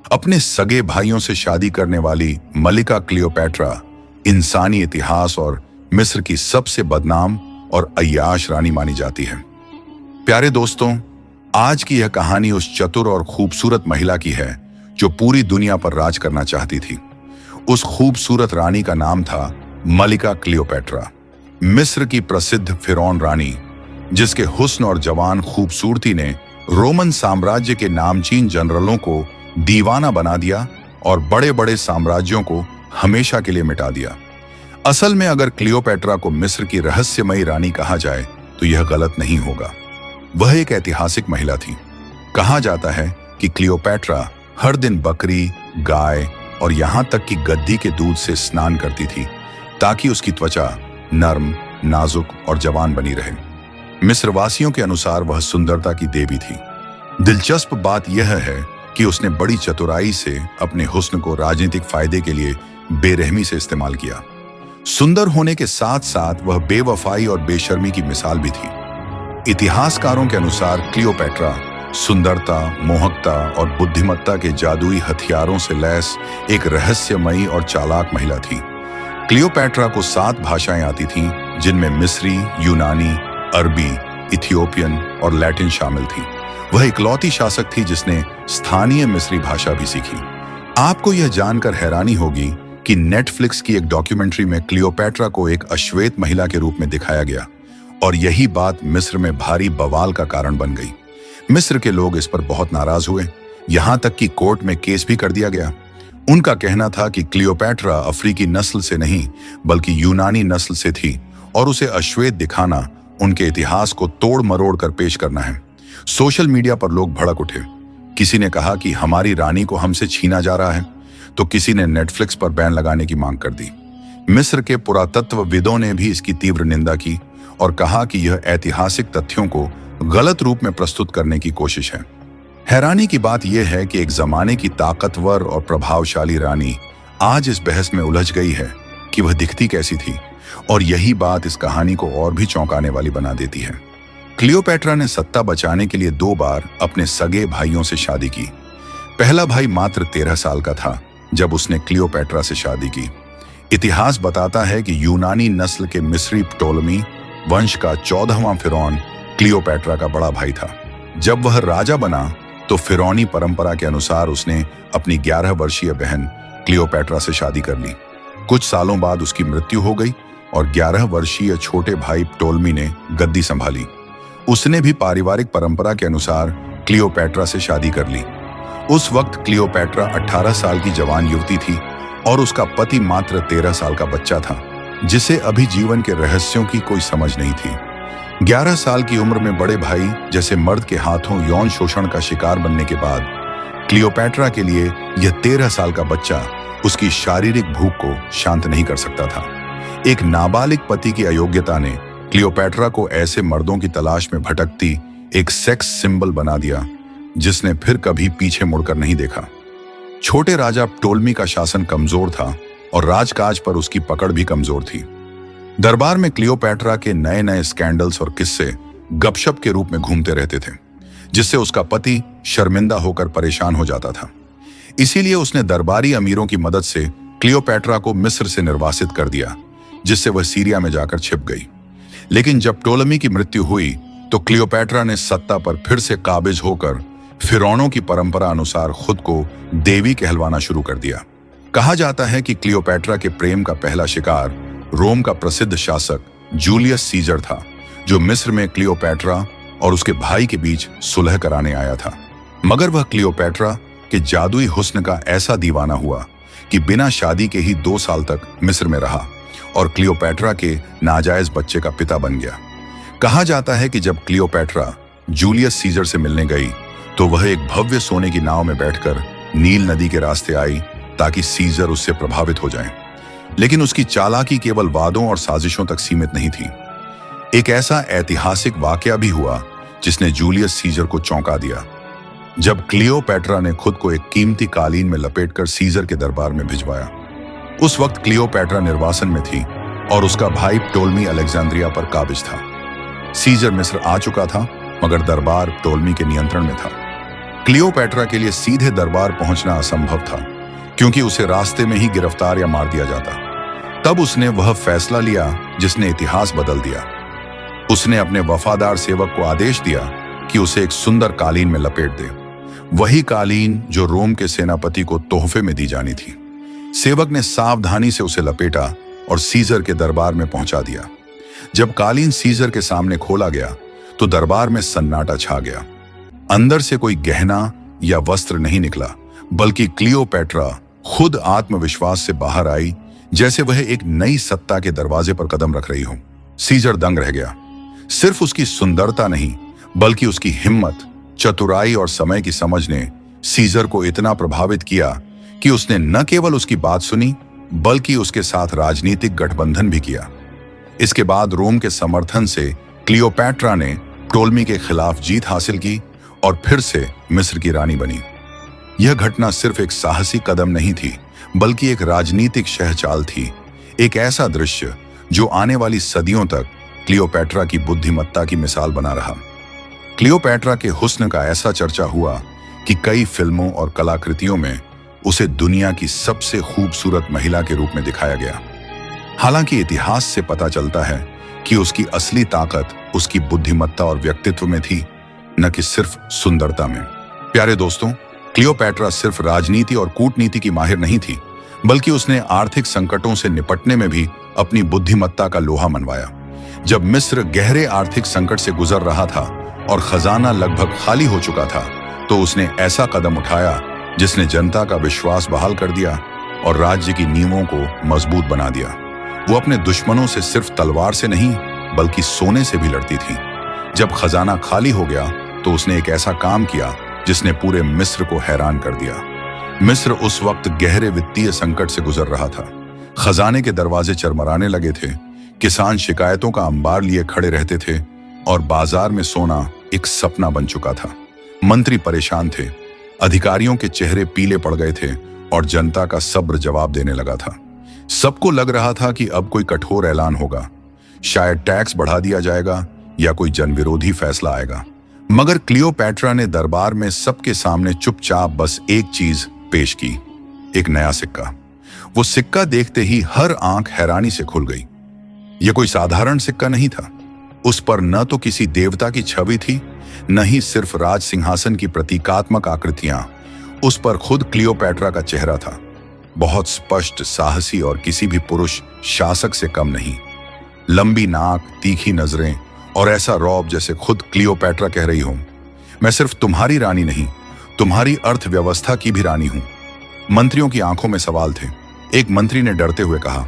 अपने सगे भाइयों से शादी करने वाली मलिका क्लियोपैट्रा इंसानी इतिहास और मिस्र की सबसे बदनाम और अय्याश रानी मानी जाती है। प्यारे दोस्तों, आज की यह कहानी उस चतुर और खूबसूरत महिला की है जो पूरी दुनिया पर राज करना चाहती थी। उस खूबसूरत रानी का नाम था मलिका क्लियोपैट्रा, मिस्र की प्रसिद्ध फिरौन रानी, जिसके हुस्न और जवान खूबसूरती ने रोमन साम्राज्य के नामचीन जनरलों को दीवाना बना दिया और बड़े बड़े साम्राज्यों को हमेशा के लिए मिटा दिया। असल में अगर क्लियोपैट्रा को मिस्र की रहस्यमयी रानी कहा जाए तो यह गलत नहीं होगा। वह एक ऐतिहासिक महिला थी। कहा जाता है कि क्लियोपैट्रा हर दिन बकरी, गाय और यहां तक कि गद्दी के दूध से स्नान करती थी ताकि उसकी त्वचा नर्म, नाजुक और जवान बनी रहे। मिस्रवासियों के अनुसार वह सुंदरता की देवी थी। दिलचस्प बात यह है कि उसने बड़ी चतुराई से अपने हुस्न को राजनीतिक फायदे के लिए बेरहमी से इस्तेमाल किया। सुंदर होने के साथ साथ वह बेवफाई और बेशर्मी की मिसाल भी थी। इतिहासकारों के अनुसार क्लियोपैट्रा सुंदरता, मोहकता और बुद्धिमत्ता के जादुई हथियारों से लैस एक रहस्यमयी और चालाक महिला थी। क्लियोपैट्रा को 7 भाषाएं आती थीं, जिनमें मिस्री, यूनानी, अरबी, इथियोपियन और लैटिन शामिल थी। वह इकलौती शासक थी जिसने स्थानीय मिस्री भाषा भी सीखी। आपको यह जानकर हैरानी होगी कि नेटफ्लिक्स की एक डॉक्यूमेंट्री में क्लियोपैट्रा को एक अश्वेत महिला के रूप में दिखाया गया और यही बात मिस्र में भारी बवाल का कारण बन गई। मिस्र के लोग इस पर बहुत नाराज हुए, यहां तक कि कोर्ट में केस भी कर दिया गया। उनका कहना था कि क्लियोपैट्रा अफ्रीकी नस्ल से नहीं बल्कि यूनानी नस्ल से थी और उसे अश्वेत दिखाना उनके इतिहास को तोड़ मरोड़ कर पेश करना है। सोशल मीडिया पर लोग भड़क उठे। किसी ने कहा कि हमारी रानी को हमसे छीना जा रहा है, तो किसी ने नेटफ्लिक्स पर बैन लगाने की मांग कर दी। मिस्र के पुरातत्वविदों ने भी इसकी तीव्र निंदा की और कहा कि यह ऐतिहासिक तथ्यों को गलत रूप में प्रस्तुत करने की कोशिश है। हैरानी की बात यह है कि एक जमाने की ताकतवर और प्रभावशाली रानी आज इस बहस में उलझ गई है कि वह दिखती कैसी थी, और यही बात इस कहानी को और भी चौंकाने वाली बना देती है। क्लियोपैट्रा ने सत्ता बचाने के लिए 2 बार अपने सगे भाइयों से शादी की। पहला भाई मात्र 13 साल का था जब उसने क्लियोपैट्रा से शादी की। इतिहास बताता है कि यूनानी नस्ल के मिस्री टोलमी वंश का 14वां फिरौन क्लियोपैट्रा का बड़ा भाई था। जब वह राजा बना तो फिरौनी परंपरा के अनुसार उसने अपनी 11 वर्षीय बहन क्लियोपैट्रा से शादी कर ली। कुछ सालों बाद उसकी मृत्यु हो गई और 11 वर्षीय छोटे भाई टोलमी ने गद्दी संभाली। उसने भी पारिवारिक परंपरा के अनुसार क्लियोपैट्रा से शादी कर ली। उस वक्त क्लियोपैट्रा 18 साल की जवान युवती थी और उसका पति मात्र 13 साल का बच्चा था, जिसे अभी जीवन के रहस्यों की कोई समझ नहीं थी। 11 साल की उम्र में बड़े भाई जैसे मर्द के हाथों यौन शोषण का शिकार बनने के बाद क्लियोपैट्रा के लिए यह 13 साल का बच्चा उसकी शारीरिक भूख को शांत नहीं कर सकता था। एक नाबालिग पति की अयोग्यता ने क्लियोपैट्रा को ऐसे मर्दों की तलाश में भटकती एक सेक्स सिंबल बना दिया जिसने फिर कभी पीछे मुड़कर नहीं देखा। छोटे राजा टोलमी का शासन कमजोर था और राजकाज पर उसकी पकड़ भी कमजोर थी। दरबार में क्लियोपैट्रा के नए नए स्कैंडल्स और किस्से गपशप के रूप में घूमते रहते थे, जिससे उसका पति शर्मिंदा होकर परेशान हो जाता था। इसीलिए उसने दरबारी अमीरों की मदद से क्लियोपैट्रा को मिस्र से निर्वासित कर दिया, जिससे वह सीरिया में जाकर छिप गई। लेकिन जब टोलमी की मृत्यु हुई तो क्लियोपैट्रा ने सत्ता पर फिर से काबिज होकर फिरौनों की परंपरा अनुसार खुद को देवी कहलवाना शुरू कर दिया। कहा जाता है कि क्लियोपैट्रा के प्रेम का पहला शिकार रोम का प्रसिद्ध शासक जूलियस सीजर था, जो मिस्र में क्लियोपैट्रा और उसके भाई के बीच सुलह कराने आया था। मगर वह क्लियोपैट्रा के जादुई हुस्न का ऐसा दीवाना हुआ कि बिना शादी के ही 2 साल तक मिस्र में रहा और क्लियोपैट्रा के नाजायज बच्चे का पिता बन गया। कहा जाता है कि जब क्लियोपैट्रा जूलियस सीजर से मिलने गई तो वह एक भव्य सोने की नाव में बैठकर नील नदी के रास्ते आई ताकि सीजर उससे प्रभावित हो जाए। लेकिन उसकी चालाकी केवल वादों और साजिशों तक सीमित नहीं थी। एक ऐसा ऐतिहासिक वाकया भी हुआ जिसने जूलियस सीजर को चौंका दिया। जब क्लियोपैट्रा ने खुद को एक कीमती कालीन में लपेटकर सीजर के दरबार में भिजवाया। उस वक्त क्लियोपैट्रा निर्वासन में थी और उसका भाई टोलमी अलेक्जेंड्रिया पर काबिज था। सीजर मिस्र आ चुका था, मगर दरबार टोलमी के नियंत्रण में था। क्लियोपैट्रा के लिए सीधे दरबार पहुंचना असंभव था, क्योंकि उसे रास्ते में ही गिरफ्तार या मार दिया जाता। तब उसने वह फैसला लिया जिसने इतिहास बदल दिया। उसने अपने वफादार सेवक को आदेश दिया कि उसे एक सुंदर कालीन में लपेट दे, वही कालीन जो रोम के सेनापति को तोहफे में दी जानी थी। सेवक ने सावधानी से उसे लपेटा और सीजर के दरबार में पहुंचा दिया। जब कालीन सीजर के सामने खोला गया तो दरबार में सन्नाटा छा गया। अंदर से कोई गहना या वस्त्र नहीं निकला, बल्कि क्लियोपैट्रा खुद आत्मविश्वास से बाहर आई, जैसे वह एक नई सत्ता के दरवाजे पर कदम रख रही हो। सीजर दंग रह गया। सिर्फ उसकी सुंदरता नहीं, बल्कि उसकी हिम्मत, चतुराई और समय की समझ ने सीजर को इतना प्रभावित किया कि उसने न केवल उसकी बात सुनी, बल्कि उसके साथ राजनीतिक गठबंधन भी किया। इसके बाद रोम के समर्थन से क्लियोपैट्रा ने टोल्मी के खिलाफ जीत हासिल की और फिर से मिस्र की रानी बनी। यह घटना सिर्फ एक साहसी कदम नहीं थी, बल्कि एक राजनीतिक शहचाल थी, एक ऐसा दृश्य जो आने वाली सदियों तक क्लियोपैट्रा की बुद्धिमत्ता की मिसाल बना रहा। क्लियोपैट्रा के हुस्न का ऐसा चर्चा हुआ कि कई फिल्मों और कलाकृतियों में उसे दुनिया की सबसे खूबसूरत महिला के रूप में दिखाया गया। हालांकि इतिहास से पता चलता है कि उसकी असली ताकत उसकी बुद्धिमत्ता और व्यक्तित्व में थी, न कि सिर्फ सुंदरता में। प्यारे दोस्तों, क्लियोपैट्रा सिर्फ राजनीति और कूटनीति की माहिर नहीं थी, बल्कि उसने आर्थिक संकटों से निपटने में भी अपनी बुद्धिमत्ता का लोहा मनवाया। जब मिस्र गहरे आर्थिक संकट से गुजर रहा था और खजाना लगभग खाली हो चुका था, तो उसने ऐसा कदम उठाया जिसने जनता का विश्वास बहाल कर दिया और राज्य की नींवों को मजबूत बना दिया। वो अपने दुश्मनों से सिर्फ तलवार से नहीं, बल्कि सोने से भी लड़ती थी। जब खजाना खाली हो गया तो उसने एक ऐसा काम किया जिसने पूरे मिस्र को हैरान कर दिया। मिस्र उस वक्त गहरे वित्तीय संकट से गुजर रहा था। खजाने के दरवाजे चरमराने लगे थे, किसान शिकायतों का अंबार लिए खड़े रहते थे और बाजार में सोना एक सपना बन चुका था। मंत्री परेशान थे, अधिकारियों के चेहरे पीले पड़ गए थे और जनता का सब्र जवाब देने लगा था। सबको लग रहा था कि अब कोई कठोर ऐलान होगा, शायद टैक्स बढ़ा दिया जाएगा या कोई जनविरोधी फैसला आएगा। मगर क्लियोपैट्रा ने दरबार में सबके सामने चुपचाप बस एक चीज पेश की, एक नया सिक्का। वो सिक्का देखते ही हर आंख हैरानी से खुल गई। यह कोई साधारण सिक्का नहीं था। उस पर न तो किसी देवता की छवि थी, न ही सिर्फ राज सिंहासन की प्रतीकात्मक आकृतियां। उस पर खुद क्लियोपैट्रा का चेहरा था, बहुत स्पष्ट, साहसी और किसी भी पुरुष शासक से कम नहीं। लंबी नाक, तीखी नजरें और ऐसा रौब जैसे खुद क्लियोपैट्रा कह रही हो, मैं सिर्फ तुम्हारी रानी नहीं, तुम्हारी अर्थव्यवस्था की भी रानी हूं। मंत्रियों की आंखों में सवाल थे। एक मंत्री ने डरते हुए कहा,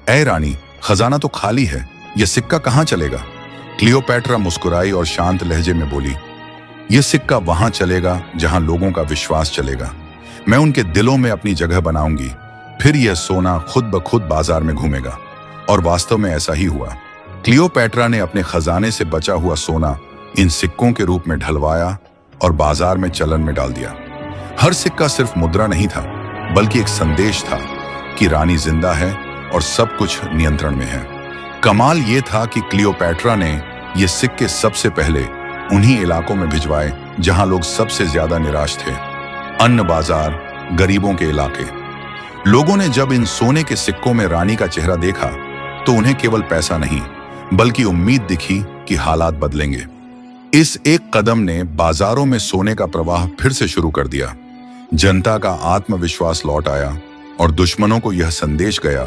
ऐ रानी, खजाना तो खाली है, यह सिक्का कहां चलेगा? क्लियोपैट्रा मुस्कुराई और शांत लहजे में बोली, यह सिक्का वहां चलेगा जहां लोगों का विश्वास चलेगा। मैं उनके दिलों में अपनी जगह बनाऊंगी, फिर यह सोना खुद ब खुद बाजार में घूमेगा। और वास्तव में ऐसा ही हुआ। क्लियोपैट्रा ने अपने खजाने से बचा हुआ सोना इन सिक्कों के रूप में ढलवाया और बाजार में चलन में डाल दिया। हर सिक्का सिर्फ मुद्रा नहीं था, बल्कि एक संदेश था कि रानी जिंदा है और सब कुछ नियंत्रण में है। कमाल यह था कि क्लियोपैट्रा ने ये सिक्के सबसे पहले उन्हीं इलाकों में भिजवाए जहां लोग सबसे ज्यादा निराश थे, अन्न बाजार, गरीबों के इलाके। लोगों ने जब इन सोने के सिक्कों में रानी का चेहरा देखा तो उन्हें केवल पैसा नहीं, बल्कि उम्मीद दिखी कि हालात बदलेंगे। इस एक कदम ने बाजारों में सोने का प्रवाह फिर से शुरू कर दिया। जनता का आत्मविश्वास लौट आया और दुश्मनों को यह संदेश गया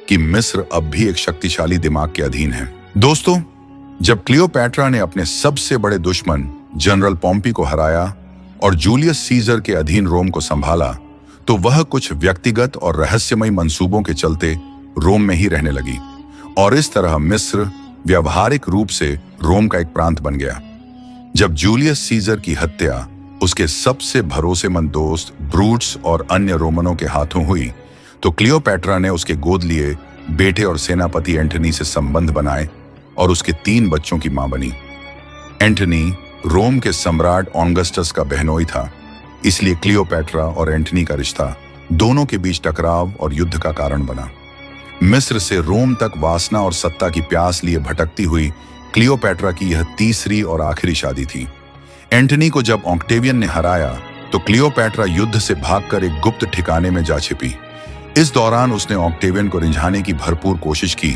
कि मिस्र अब भी एक शक्तिशाली दिमाग के अधीन है। दोस्तों, जब क्लियोपैट्रा ने अपने सबसे बड़े दुश्मन जनरल पॉम्पी को हराया और जूलियस सीजर के अधीन रोम को संभाला, तो वह कुछ व्यक्तिगत और रहस्यमयी मंसूबों के चलते रोम में ही रहने लगी और इस तरह मिस्र व्यावहारिक रूप से रोम का एक प्रांत बन गया। जब जूलियस सीजर की हत्या उसके सबसे भरोसेमंद दोस्त ब्रूट्स और अन्य रोमनों के हाथों हुई, तो क्लियोपैट्रा ने उसके गोद लिए बेटे और सेनापति एंटनी से संबंध बनाए और उसके 3 बच्चों की मां बनी। एंटनी रोम के सम्राट ऑगस्टस का बहनोई था, इसलिए क्लियोपैट्रा और एंटनी का रिश्ता दोनों के बीच टकराव और युद्ध का कारण बना। मिस्र से रोम तक वासना और सत्ता की प्यास लिए भटकती हुई क्लियोपैट्रा की यह तीसरी और आखिरी शादी थी। एंटनी को जब ऑक्टेवियन ने हराया तो क्लियोपैट्रा युद्ध से भागकर एक गुप्त ठिकाने में जा छिपी। इस दौरान उसने ऑक्टेवियन को रिझाने की भरपूर कोशिश की,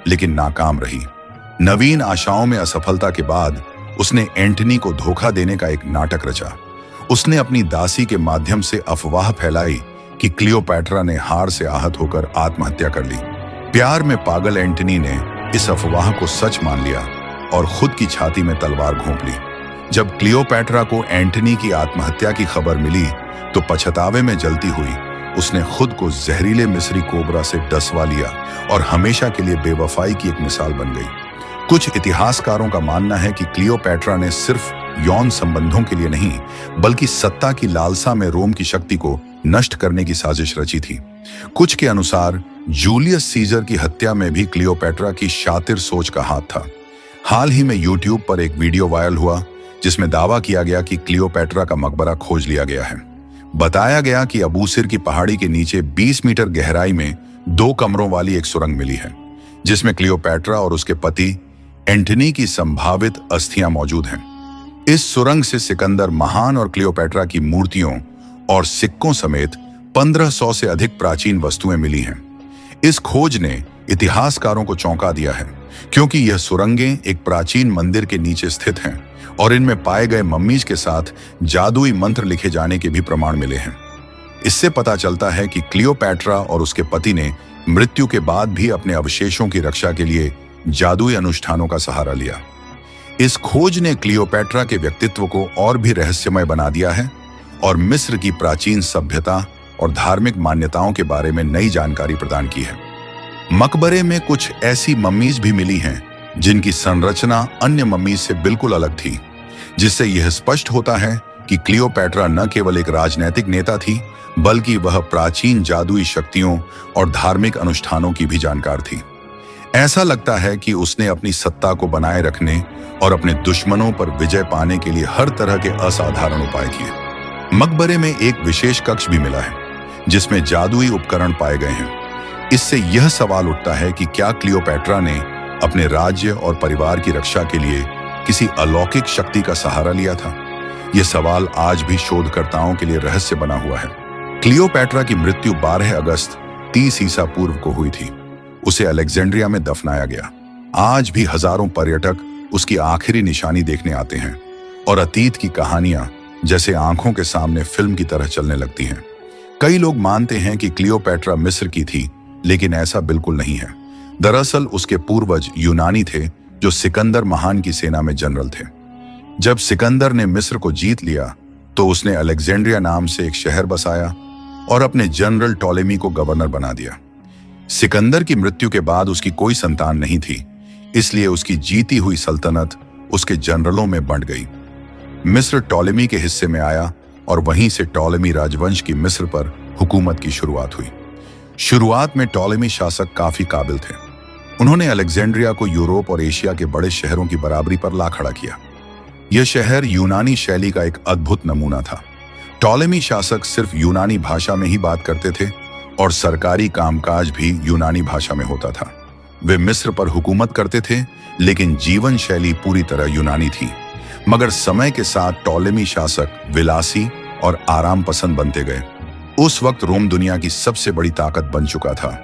लेकिन नाकाम रही। नवीन आशाओं में असफलता के बाद उसने एंटनी को धोखा देने का एक नाटक रचा। उसने अपनी दासी के माध्यम से अफवाह फैलाई कि क्लियोपैट्रा ने हार से आहत होकर आत्महत्या कर ली। प्यार में पागल एंटनी ने इस अफवाह को सच मान लिया और खुद की छाती में तलवार घोंप ली। जब क्लियोपैट्रा को एंटनी की आत्महत्या की खबर मिली तो पछतावे में जलती हुई उसने खुद को जहरीले मिस्री कोबरा से डसवा लिया और हमेशा के लिए बेवफाई की एक मिसाल बन गई। कुछ इतिहासकारों का मानना है कि क्लियोपैट्रा ने सिर्फ यौन संबंधों के लिए नहीं, बल्कि सत्ता की लालसा में रोम की शक्ति को नष्ट करने की साजिश रची थी। कुछ के अनुसार जूलियस सीजर की हत्या में भी क्लियोपैट्रा की शातिर सोच का हाथ था। हाल ही में यूट्यूब पर एक वीडियो वायरल हुआ जिसमें दावा किया गया कि क्लियोपैट्रा का मकबरा खोज लिया गया है। बताया गया कि अबूसिर की पहाड़ी के नीचे 20 मीटर गहराई में 2 कमरों वाली एक सुरंग मिली है, जिसमें क्लियोपैट्रा और उसके पति एंटनी की संभावित अस्थियां मौजूद हैं। इस सुरंग से सिकंदर महान और क्लियोपैट्रा की मूर्तियों और सिक्कों समेत 1500 से अधिक प्राचीन वस्तुएं मिली हैं। इस खोज ने इतिहासकारों को चौंका दिया है, क्योंकि यह सुरंगें एक प्राचीन मंदिर के नीचे स्थित हैं और इनमें पाए गए मम्मीज के साथ जादुई मंत्र लिखे जाने के भी प्रमाण मिले हैं। इससे पता चलता है कि क्लियोपैट्रा और उसके पति ने मृत्यु के बाद भी अपने अवशेषों की रक्षा के लिए जादुई अनुष्ठानों का सहारा लिया। इस खोज ने क्लियोपैट्रा के व्यक्तित्व को और भी रहस्यमय बना दिया है और मिस्र की प्राचीन सभ्यता और धार्मिक मान्यताओं के बारे में नई जानकारी प्रदान की है। मकबरे में कुछ ऐसी मम्मीज भी मिली हैं जिनकी संरचना अन्य मम्मीज से बिल्कुल अलग थी, जिससे यह स्पष्ट होता है कि क्लियोपैट्रा न केवल एक राजनैतिक नेता थी, बल्कि वह प्राचीन जादुई शक्तियों और धार्मिक अनुष्ठानों की भी जानकार थी। ऐसा लगता है कि उसने अपनी सत्ता को बनाए रखने और अपने दुश्मनों पर विजय पाने के लिए हर तरह के असाधारण उपाय किए। मकबरे में एक विशेष कक्ष भी मिला है जिसमें जादुई उपकरण पाए गए हैं। इससे यह सवाल उठता है कि क्या क्लियोपैट्रा ने अपने राज्य और परिवार की रक्षा के लिए किसी अलौकिक शक्ति का सहारा लिया था? यह सवाल आज भी शोधकर्ताओं के लिए रहस्य बना हुआ है। क्लियोपैट्रा की मृत्यु 12 अगस्त 30 ईसा पूर्व को हुई थी। उसे अलेक्जेंड्रिया में दफनाया गया। आज भी हजारों पर्यटक उसकी आखिरी निशानी देखने आते हैं और अतीत की कहानियां जैसे आंखों के सामने फिल्म की तरह चलने लगती हैं। कई लोग मानते हैं कि क्लियोपैट्रा मिस्र की थी, लेकिन ऐसा बिल्कुल नहीं है। दरअसल उसके पूर्वज यूनानी थे जो सिकंदर महान की सेना में जनरल थे। जब सिकंदर ने मिस्र को जीत लिया तो उसने अलेक्जेंड्रिया नाम से एक शहर बसाया और अपने जनरल टॉलेमी को गवर्नर बना दिया। सिकंदर की मृत्यु के बाद उसकी कोई संतान नहीं थी, इसलिए उसकी जीती हुई सल्तनत उसके जनरलों में बंट गई। मिस्र टॉलेमी के हिस्से में आया और वहीं से टॉलेमी राजवंश की मिस्र पर हुकूमत की शुरुआत हुई। शुरुआत में टॉलेमी शासक काफी काबिल थे। उन्होंने अलेक्जेंड्रिया को यूरोप और एशिया के बड़े शहरों की बराबरी पर ला खड़ा किया। यह शहर यूनानी शैली का एक अद्भुत नमूना था। टॉलेमी शासक सिर्फ यूनानी भाषा में ही बात करते थे और सरकारी कामकाज भी यूनानी भाषा में होता था। वे मिस्र पर हुकूमत करते थे, लेकिन जीवन शैली पूरी तरह यूनानी थी। मगर समय के साथ टॉलेमी शासक विलासी और आराम पसंद बनते गए। उस वक्त रोम दुनिया की सबसे बड़ी ताकत बन चुका था,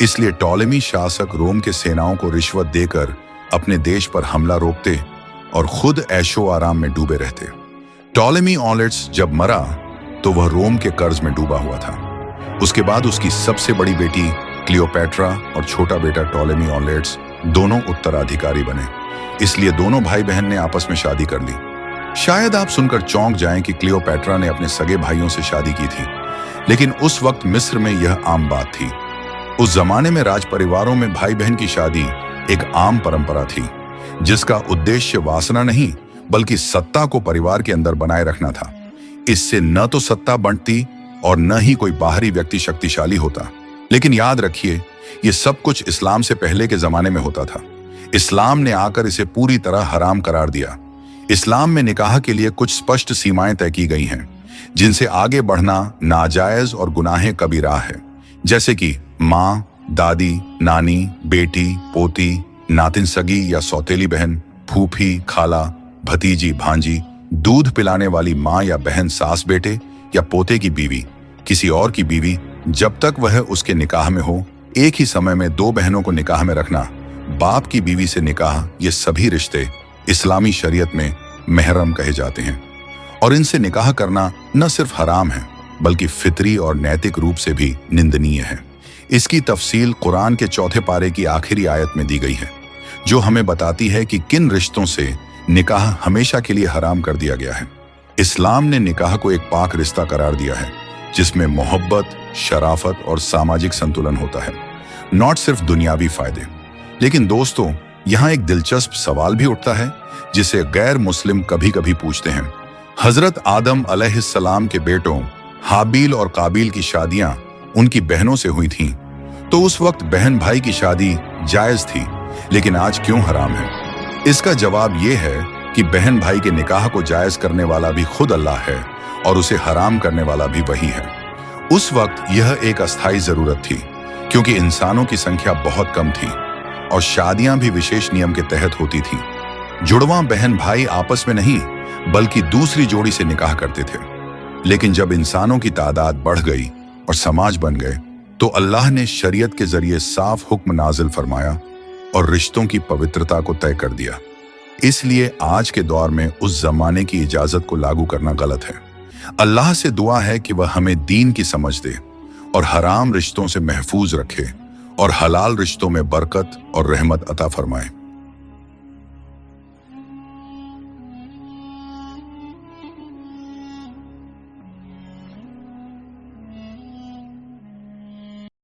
इसलिए टॉलेमी शासक रोम के सेनाओं को रिश्वत देकर अपने देश पर हमला रोकते और खुद ऐशो आराम में डूबे रहते। टॉलेमी ऑलेट्स जब मरा तो वह रोम के कर्ज में डूबा हुआ था। उसके बाद उसकी सबसे बड़ी बेटी क्लियोपैट्रा और छोटा बेटा टॉलेमी ऑलेट्स दोनों उत्तराधिकारी बने, इसलिए दोनों भाई बहन ने आपस में शादी कर ली। शायद आप सुनकर चौंक जाएं कि क्लियोपैट्रा ने अपने सगे भाइयों से शादी की थी, लेकिन उस वक्त मिस्र में यह आम बात थी। उस जमाने में राज परिवारों में भाई बहन की शादी एक आम परंपरा थी, जिसका उद्देश्य वासना नहीं बल्कि सत्ता को परिवार के अंदर बनाए रखना था। इससे न तो सत्ता बंटती और न ही कोई बाहरी व्यक्ति शक्तिशाली होता। लेकिन याद रखिए, ये सब कुछ इस्लाम से पहले के जमाने में होता था। इस्लाम ने आकर इसे पूरी तरह हराम करार दिया। इस्लाम में निकाह के लिए कुछ स्पष्ट सीमाएं तय की गई हैं, जिनसे आगे बढ़ना नाजायज और गुनाहे कबीरा है, जैसे कि माँ, दादी, नानी, बेटी, पोती, नातिन सगी या सौतेली बहन, फूफी, खाला, भतीजी, भांजी, दूध पिलाने वाली माँ या बहन सास बेटे या पोते की बीवी किसी और की बीवी, जब तक वह उसके निकाह में हो। एक ही समय में दो बहनों को निकाह में रखना, बाप की बीवी से निकाह, ये सभी रिश्ते इस्लामी शरीयत में महरम कहे जाते हैं। और इनसे निकाह करना न सिर्फ हराम है बल्कि फितरी और नैतिक रूप से भी निंदनीय है। इसकी तफसील कुरान के 4 पारे की आखिरी आयत में दी गई है, जो हमें बताती है कि किन रिश्तों से निकाह हमेशा के लिए हराम कर दिया गया है। इस्लाम ने निकाह को एक पाक रिश्ता करार दिया है, जिसमें मोहब्बत, शराफत और सामाजिक संतुलन होता है, नॉट सिर्फ दुनियावी फायदे। लेकिन दोस्तों, यहाँ एक दिलचस्प सवाल भी उठता है जिसे गैर मुस्लिम कभी कभी पूछते हैं। हजरत आदम अलैहिस्सलाम के बेटों हाबील और काबील की शादियां उनकी बहनों से हुई थीं, तो उस वक्त बहन भाई की शादी जायज थी, लेकिन आज क्यों हराम है? इसका जवाब यह है कि बहन भाई के निकाह को जायज करने वाला भी खुद अल्लाह है और उसे हराम करने वाला भी वही है। उस वक्त यह एक अस्थायी जरूरत थी, क्योंकि इंसानों की संख्या बहुत कम थी और शादियां भी विशेष नियम के तहत होती थीं। जुड़वां बहन भाई आपस में नहीं बल्कि दूसरी जोड़ी से निकाह करते थे। लेकिन जब इंसानों की तादाद बढ़ गई और समाज बन गए, तो अल्लाह ने शरीयत के जरिए साफ हुक्म नाजिल फरमाया और रिश्तों की पवित्रता को तय कर दिया। इसलिए आज के दौर में उस जमाने की इजाजत को लागू करना गलत है। अल्लाह से दुआ है कि वह हमें दीन की समझ दे और हराम रिश्तों से महफूज रखे और हलाल रिश्तों में बरकत और रहमत अता फरमाए।